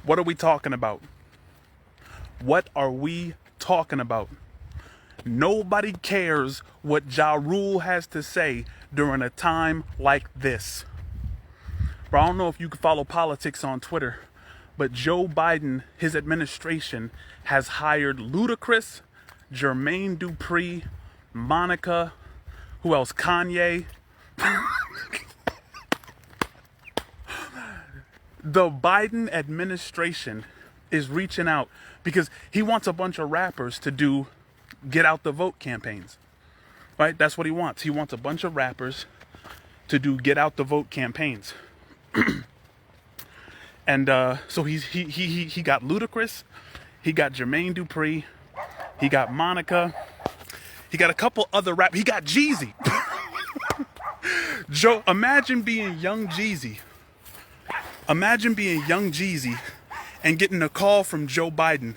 What are we talking about? What are we talking about? Nobody cares what Ja Rule has to say during a time like this. Bro, I don't know if you can follow politics on Twitter, but Joe Biden, his administration, has hired Ludacris, Jermaine Dupri, Monica, who else? Kanye. The Biden administration is reaching out because he wants a bunch of rappers to do get out the vote campaigns. Right? That's what he wants. He wants a bunch of rappers to do get out the vote campaigns. And so he got Ludacris, he got Jermaine Dupri, he got Monica, he got a couple other he got Jeezy. Joe, imagine being young Jeezy. Imagine being young Jeezy and getting a call from Joe Biden,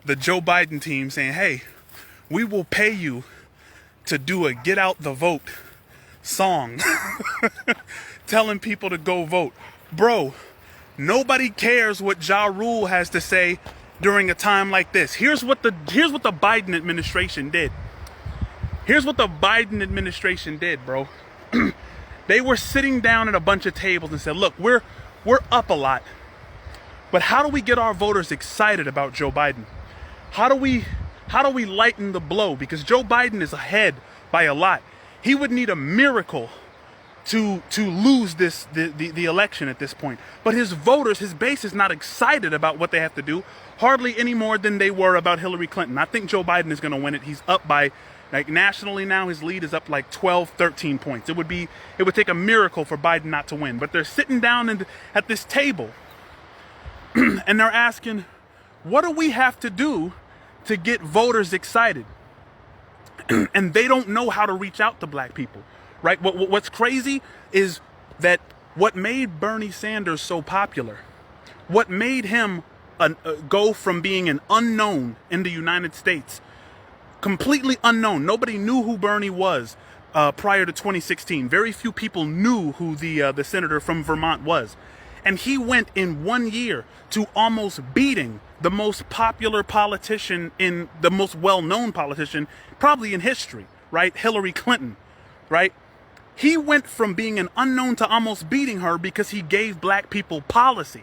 the Joe Biden team saying, hey, we will pay you to do a get out the vote song telling people to go vote. Bro, nobody cares what Ja Rule has to say during a time like this. Here's what the Biden administration did. Here's what the Biden administration did, bro. They were sitting down at a bunch of tables and said, look, we're up a lot, but how do we get our voters excited about Joe Biden? How do we lighten the blow? Because Joe Biden is ahead by a lot. He would need a miracle to lose the election at this point. But his voters, his base is not excited about what they have to do, hardly any more than they were about Hillary Clinton. I think Joe Biden is going to win it. He's up by, like, nationally now, his lead is up like 12, 13 points. It would take a miracle for Biden not to win. But they're sitting down at this table and they're asking, what do we have to do to get voters excited? And they don't know how to reach out to black people, right? What's crazy is that what made Bernie Sanders so popular, what made him go from being an unknown in the United States, completely unknown. Nobody knew who Bernie was prior to 2016. Very few people knew who the senator from Vermont was. And he went in 1 year to almost beating the most popular politician the most well-known politician probably in history, right? Hillary Clinton, right? He went from being an unknown to almost beating her because he gave black people policy.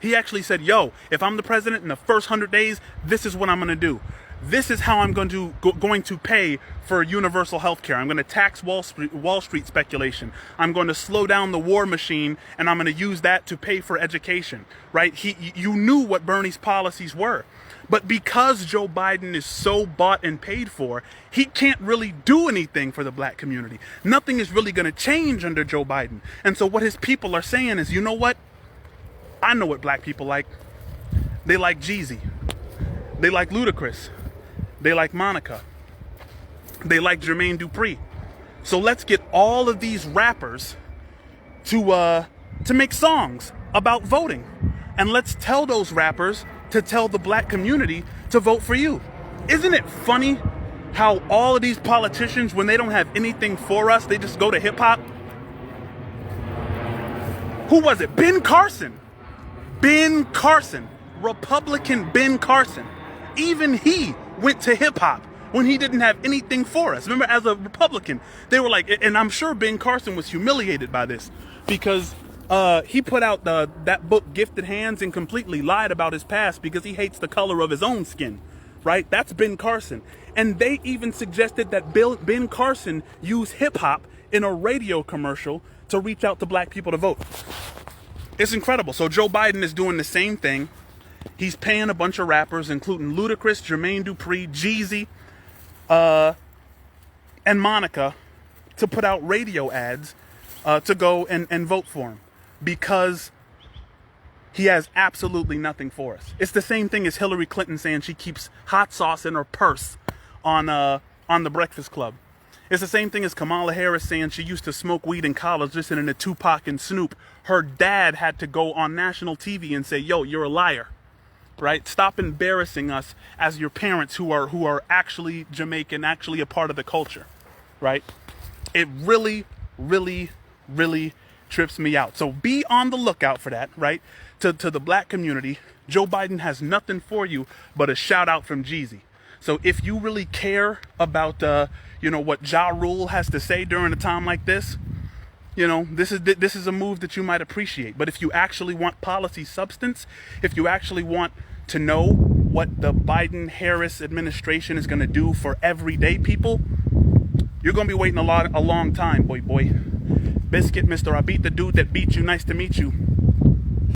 He actually said, yo, if I'm the president in the first 100 days, this is what I'm going to do. This is how I'm going to pay for universal health care. I'm going to tax Wall Street speculation. I'm going to slow down the war machine, and I'm going to use that to pay for education, right? You knew what Bernie's policies were. But because Joe Biden is so bought and paid for, he can't really do anything for the black community. Nothing is really going to change under Joe Biden. And so what his people are saying is, you know what? I know what black people like. They like Jeezy. They like Ludacris. They like Monica. They like Jermaine Dupri. So let's get all of these rappers to make songs about voting. And let's tell those rappers to tell the black community to vote for you. Isn't it funny how all of these politicians, when they don't have anything for us, they just go to hip hop? Who was it? Ben Carson. Ben Carson. Republican Ben Carson. Even he went to hip hop when he didn't have anything for us. Remember, as a Republican, they were like, and I'm sure Ben Carson was humiliated by this because he put out that book, Gifted Hands, and completely lied about his past because he hates the color of his own skin, right? That's Ben Carson. And they even suggested that Ben Carson use hip hop in a radio commercial to reach out to black people to vote. It's incredible. So Joe Biden is doing the same thing. He's paying a bunch of rappers, including Ludacris, Jermaine Dupri, Jeezy, and Monica, to put out radio ads to go and vote for him because he has absolutely nothing for us. It's the same thing as Hillary Clinton saying she keeps hot sauce in her purse on the Breakfast Club. It's the same thing as Kamala Harris saying she used to smoke weed in college listening to Tupac and Snoop. Her dad had to go on national TV and say, yo, you're a liar. Right? Stop embarrassing us as your parents who are actually Jamaican, actually a part of the culture. Right? It really, really, really trips me out. So be on the lookout for that, right? To the black community, Joe Biden has nothing for you but a shout out from Jeezy. So if you really care about, what Ja Rule has to say during a time like this, this is a move that you might appreciate. But if you actually want policy substance, if you actually want to know what the Biden-Harris administration is going to do for everyday people, you're going to be waiting a long time, boy. Biscuit, Mr. I beat the dude that beat you. Nice to meet you.